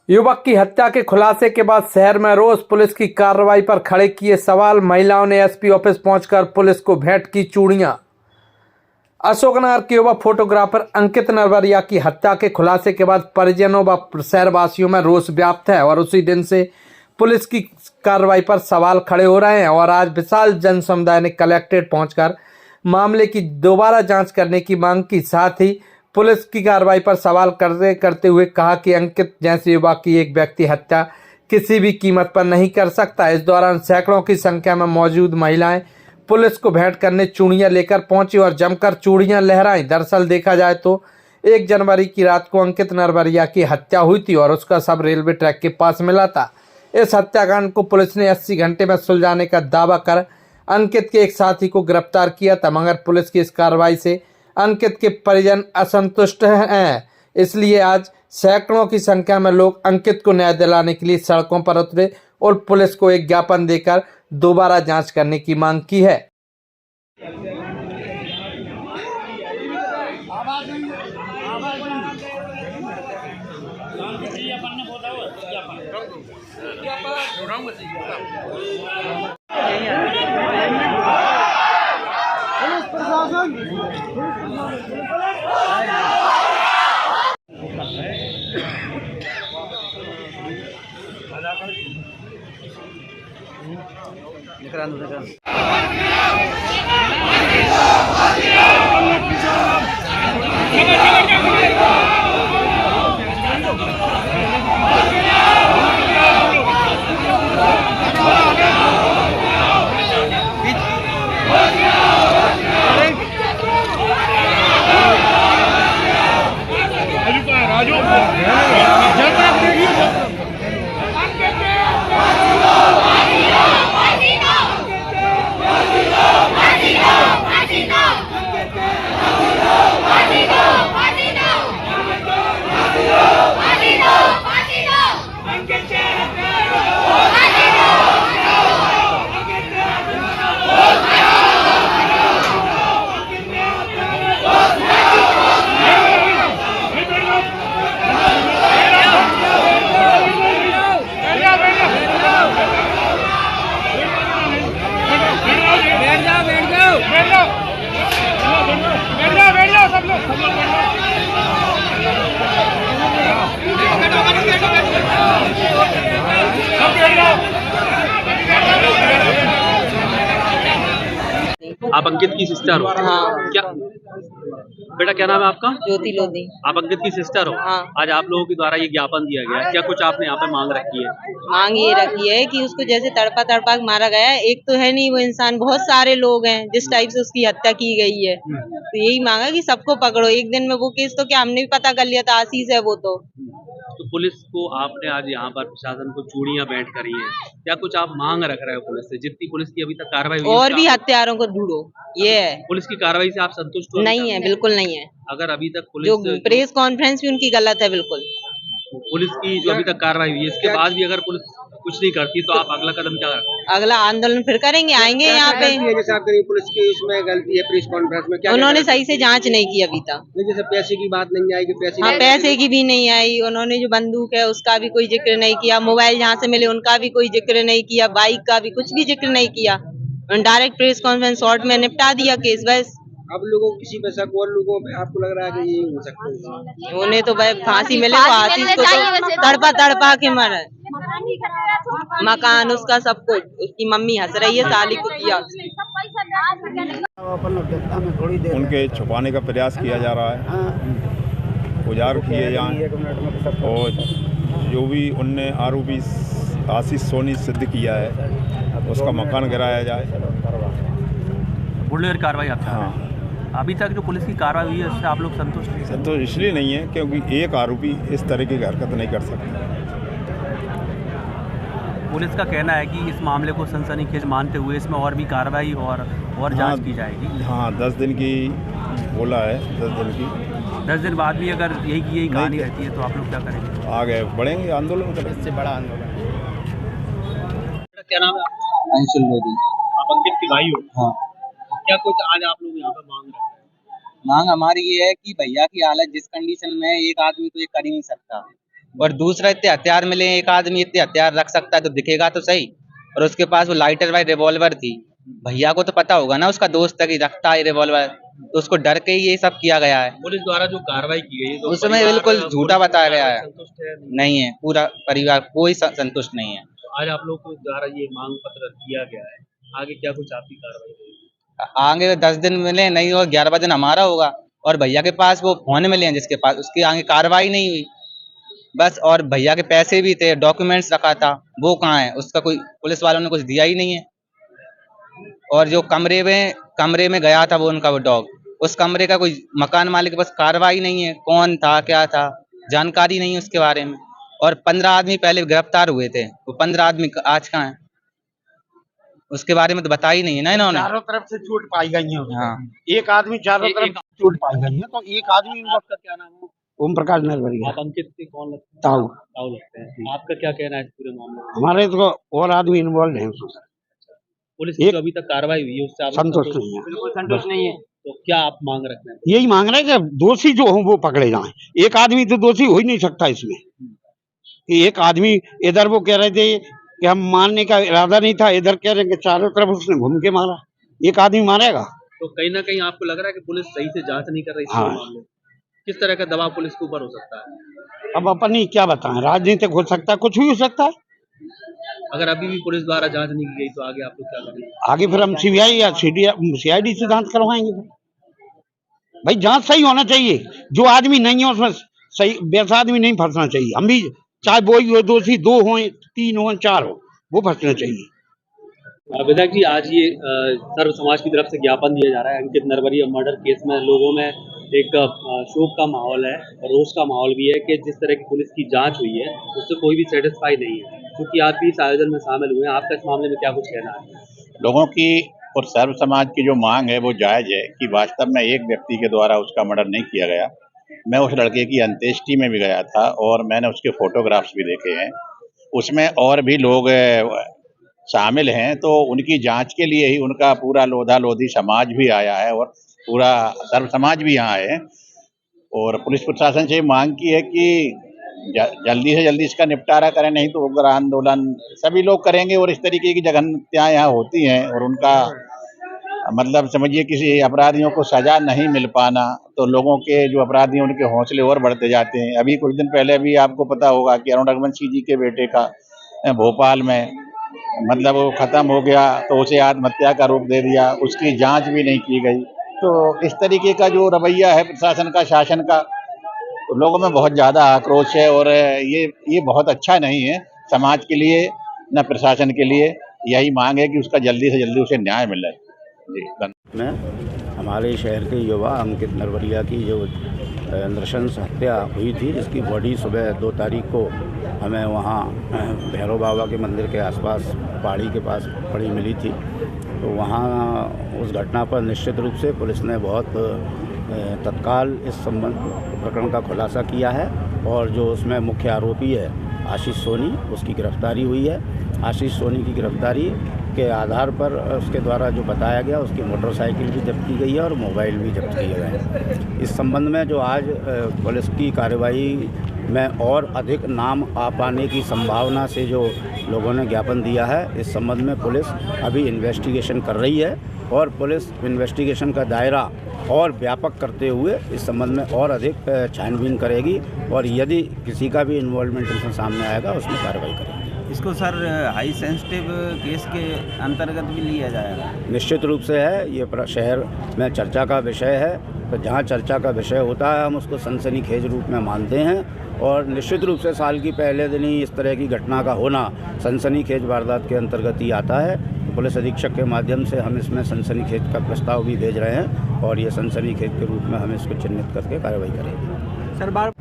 युवक की हत्या के खुलासे के बाद शहर में रोष। पुलिस की कार्रवाई पर खड़े किए सवाल। महिलाओं ने एसपी ऑफिस पहुंचकर पुलिस को भेंट की चूड़ियां। अशोकनगर के युवा फोटोग्राफर अंकित नरवरिया की हत्या के खुलासे के बाद परिजनों व शहरवासियों में रोष व्याप्त है और उसी दिन से पुलिस की कार्रवाई पर सवाल खड़े हो रहे हैं। और आज विशाल जन समुदाय ने कलेक्ट्रेट पहुंचकर मामले की दोबारा जांच करने की मांग की। साथ ही पुलिस की कार्रवाई पर सवाल करते हुए कहा कि अंकित जैसे युवा की एक व्यक्ति हत्या किसी भी कीमत पर नहीं कर सकता। इस दौरान सैकड़ों की संख्या में मौजूद महिलाएं पुलिस को भेंट करने चूड़ियां लेकर पहुंची और जमकर चूड़ियां लहराई। दरअसल देखा जाए तो 1 जनवरी की रात को अंकित नरवरिया की हत्या हुई थी और उसका शव रेलवे ट्रैक के पास मिला था। इस हत्याकांड को पुलिस ने 80 घंटे में सुलझाने का दावा कर अंकित के एक साथी को गिरफ्तार किया था, मगर पुलिस की इस कार्रवाई से अंकित के परिजन असंतुष्ट हैं। इसलिए आज सैकड़ों की संख्या में लोग अंकित को न्याय दिलाने के लिए सड़कों पर उतरे और पुलिस को एक ज्ञापन देकर दोबारा जांच करने की मांग की है। आप अंकित की सिस्टर हो? हाँ। क्या बेटा, क्या नाम है आपका? ज्योति लोधी। आप अंकित की सिस्टर हो? हाँ। आज आप लोगों के द्वारा ये ज्ञापन दिया गया है, क्या कुछ आपने यहाँ पे मांग रखी है? मांग ये रखी है कि उसको जैसे तड़पा तड़पा के मारा गया है, एक तो है नहीं वो इंसान, बहुत सारे लोग हैं जिस टाइप से उसकी हत्या की गई है। तो यही मांगा कि सबको पकड़ो एक दिन में। वो केस तो क्या हमने भी पता कर लिया था, आशीष है वो तो पुलिस को आपने आज यहाँ पर प्रशासन को चूड़ियां भेंट करी है, क्या कुछ आप मांग रख रहे हो पुलिस से? जितनी पुलिस की अभी तक कार्रवाई हुई और भी हत्यारों को ढूंढो, ये है। पुलिस की कार्रवाई से आप संतुष्ट हो? नहीं है, बिल्कुल नहीं है। अगर अभी तक जो पुलिस प्रेस कॉन्फ्रेंस भी उनकी गलत है, बिल्कुल। पुलिस की जो अभी तक कार्रवाई हुई है, इसके बाद भी अगर पुलिस कुछ नहीं करती तो आप अगला कदम क्या करेंगे? अगला आंदोलन फिर करेंगे, आएंगे यहाँ पे। जैसे आप करिए, पुलिस की इसमें गलती है प्रेस कॉन्फ्रेंस में, क्या उन्होंने सही से जांच नहीं की अभी तक। जैसे पैसे की बात नहीं आई कि पैसे हाँ, पैसे की भी नहीं आई। उन्होंने जो बंदूक है उसका भी कोई जिक्र नहीं किया, मोबाइल जहाँ से मिले उनका भी कोई जिक्र नहीं किया, बाइक का भी कुछ भी जिक्र नहीं किया। डायरेक्ट प्रेस कॉन्फ्रेंस शॉर्ट में निपटा दिया केस बस। अब लोगों को किसी पे शक और लोगों पे आपको लग रहा है कि ये हो सकता है? उन्हें तो भाई फांसी मिले, आशीष को तो तड़पा तड़पा के मरा। मकान उसका, सब कुछ। उसकी मम्मी हंस रही है, साली को किया। उनके छुपाने का प्रयास किया जा रहा है, उजागर किए जाएं और जो भी उनने आरोपी आशीष सोनी सिद्ध किया है उसका मकान गिराया जाए। बुलडोजर कार्रवाई आप चाह रहे हैं? हाँ, अभी तक जो पुलिस की कार्रवाई हुई है उससे आप लोग संतुष्ट नहीं? संतोष इसलिए नहीं है क्योंकि एक आरोपी इस तरह की हरकत नहीं कर सकता। पुलिस का कहना है कि इस मामले को सनसनीखेज मानते हुए इसमें और भी कार्रवाई और जांच की जाएगी। हाँ, 10 दिन की बोला है, 10 दिन की। 10 दिन बाद भी अगर यही कहानी रहती है तो आप लोग क्या करेंगे? आगे बढ़ेंगे, आंदोलन करेंगे। इससे बड़ा आंदोलन। क्या नाम है? अंशुल लोधी। आप अंकित के भाई हो? हाँ। क्या कुछ आज आप लोग यहाँ पे मांग रहे हैं? मांग हमारी ये है कि भैया की हालत जिस कंडीशन में है, एक आदमी तो ये कर ही नहीं सकता। और दूसरा इतने हथियार मिले, एक आदमी इतने हथियार रख सकता है तो दिखेगा तो सही। और उसके पास वो लाइटर वाली रिवॉल्वर थी, भैया को तो पता होगा ना, उसका दोस्त है कि रखता है रिवॉल्वर, तो उसको डर के ही ये सब किया गया है। पुलिस द्वारा जो कार्रवाई की गई है तो उसमें परिवार बिल्कुल पुलिस झूठा बताया गया है। संतुष्ट है? नहीं है, पूरा परिवार कोई संतुष्ट नहीं है। तो आज आप लोग को द्वारा ये मांग पत्र दिया गया है, आगे क्या कुछ आपकी कार्रवाई होगी? आगे 10 दिन मिले नहीं और 11वां दिन हमारा होगा। और भैया के पास वो फोन मिले हैं जिसके पास, उसकी आगे कार्रवाई नहीं हुई बस। और भैया के पैसे भी थे, डॉक्यूमेंट्स रखा था, वो कहाँ है? उसका कोई पुलिस वालों ने कुछ दिया ही नहीं है। और जो कमरे में गया था वो उनका वो डॉग, उस कमरे का कोई मकान मालिक के पास कार्रवाई नहीं है, कौन था क्या था जानकारी नहीं है उसके बारे में। और 15 आदमी पहले गिरफ्तार हुए थे, वो 15 आदमी आज कहाँ है? उसके बारे में तो बता ही नहीं है ना इन्होंने। चारों तरफ से चोट पाई गई है। हाँ, एक आदमी चारों तरफ चोट पाई गई है, तो एक आदमी आपका क्या नाम है? ओम प्रकाश नरवरिया आप अंकित से कौन लगते हैं? ताऊ। ताऊ लगते हैं। आपका क्या कहना है इस पूरे मामले में? हमारे तो और आदमी इन्वॉल्व है उसमें, पुलिस की जो अभी तक कार्रवाई हुई है उससे आप संतुष्ट नहीं है। बिल्कुल संतुष्ट नहीं है। तो क्या आप मांग रखते हैं? यही मांग रहे हैं कि दोषी जो हो वो पकड़े जाएं। एक आदमी तो दोषी हो ही नहीं सकता इसमें। कि एक आदमी इधर वो कह रहे थे कि हम मारने का इरादा नहीं था, इधर कह रहे हैं कि चारों तरफ उसने घूम के मारा। एक आदमी मारेगा? तो कहीं ना कहीं आपको लग रहा है कि पुलिस सही से जांच नहीं कर रही इस हाँ। पूरे मामले में? किस तरह का दबाव पुलिस के ऊपर हो सकता है? अब अपन ही क्या बताएं, राजनीतिक हो सकता है, कुछ भी हो सकता है। अगर अभी भी पुलिस द्वारा जांच नहीं की गई तो आगे आप लोग क्या करेंगे? आगे फिर हम सीबीआई या सीआईडी से जांच करवाएंगे। भाई जांच सही होना चाहिए, जो आदमी नहीं है उसमें सही वैसा आदमी नहीं फंसना चाहिए। हम भी चाहे वो ही हो, दोषी 2 हो, 3 हो, 4 हो, वो फंसना चाहिए। विधायक जी, आज ये सर्व समाज की तरफ से ज्ञापन दिया जा रहा है अंकित नरवरिया मर्डर केस में। लोगों में एक शोक का माहौल है, रोष का माहौल भी है कि जिस तरह की पुलिस की जांच हुई है उससे कोई भी सेटिस्फाई नहीं है। क्योंकि आप भी इस आयोजन में शामिल हुए हैं, आपका इस मामले में क्या कुछ कहना है? लोगों की और सर्व समाज की जो मांग है वो जायज़ है कि वास्तव में एक व्यक्ति के द्वारा उसका मर्डर नहीं किया गया। मैं उस लड़के की अंत्येष्टि में भी गया था और मैंने उसके फोटोग्राफ्स भी देखे हैं, उसमें और भी लोग शामिल हैं। तो उनकी जांच के लिए ही उनका पूरा लोधा लोधी समाज भी आया है और पूरा सर्व समाज भी यहाँ है। और पुलिस प्रशासन से मांग की है कि जल्दी से जल्दी इसका निपटारा करें, नहीं तो उग्र आंदोलन सभी लोग करेंगे। और इस तरीके की जघन्य हत्याएं यहाँ होती हैं और उनका मतलब समझिए किसी अपराधियों को सजा नहीं मिल पाना तो लोगों के जो अपराधी हैं उनके हौसले और बढ़ते जाते हैं। अभी कुछ दिन पहले भी आपको पता होगा कि अरुण रघुवंशी जी के बेटे का भोपाल में मतलब वो ख़त्म हो गया तो उसे आत्महत्या का रूप दे दिया, उसकी जांच भी नहीं की गई। तो इस तरीके का जो रवैया है प्रशासन का, शासन का, तो लोगों में बहुत ज़्यादा आक्रोश है और ये बहुत अच्छा नहीं है समाज के लिए न प्रशासन के लिए। यही मांग है कि उसका जल्दी से जल्दी उसे न्याय मिले। जी में हमारे शहर के युवा अंकित नरवरिया की जो नृशंस हत्या हुई थी, जिसकी बॉडी सुबह 2 तारीख को हमें वहाँ भैरव बाबा के मंदिर के आसपास पहाड़ी के पास पड़ी मिली थी। तो वहाँ उस घटना पर निश्चित रूप से पुलिस ने बहुत तत्काल इस संबंध प्रकरण का खुलासा किया है और जो उसमें मुख्य आरोपी है आशीष सोनी, उसकी गिरफ्तारी हुई है। आशीष सोनी की गिरफ्तारी के आधार पर उसके द्वारा जो बताया गया उसकी मोटरसाइकिल भी जब्त की गई है और मोबाइल भी जब्त किए गए हैं। इस संबंध में जो आज पुलिस की कार्रवाई में और अधिक नाम आ पाने की संभावना से जो लोगों ने ज्ञापन दिया है, इस संबंध में पुलिस अभी इन्वेस्टिगेशन कर रही है और पुलिस इन्वेस्टिगेशन का दायरा और व्यापक करते हुए इस संबंध में और अधिक छानबीन करेगी और यदि किसी का भी इन्वॉल्वमेंट इसमें सामने आएगा उसमें कार्रवाई करेगी। इसको सर हाई सेंसिटिव केस के अंतर्गत भी लिया जाएगा? निश्चित रूप से है, ये शहर में चर्चा का विषय है। तो जहाँ चर्चा का विषय होता है हम उसको सनसनीखेज रूप में मानते हैं और निश्चित रूप से साल की पहले दिन ही इस तरह की घटना का होना सनसनीखेज वारदात के अंतर्गत ही आता है। तो पुलिस अधीक्षक के माध्यम से हम इसमें सनसनीखेज का प्रस्ताव भी भेज रहे हैं और ये सनसनीखेज के रूप में हम इसको चिन्हित करके कार्रवाई करेंगे। सर बार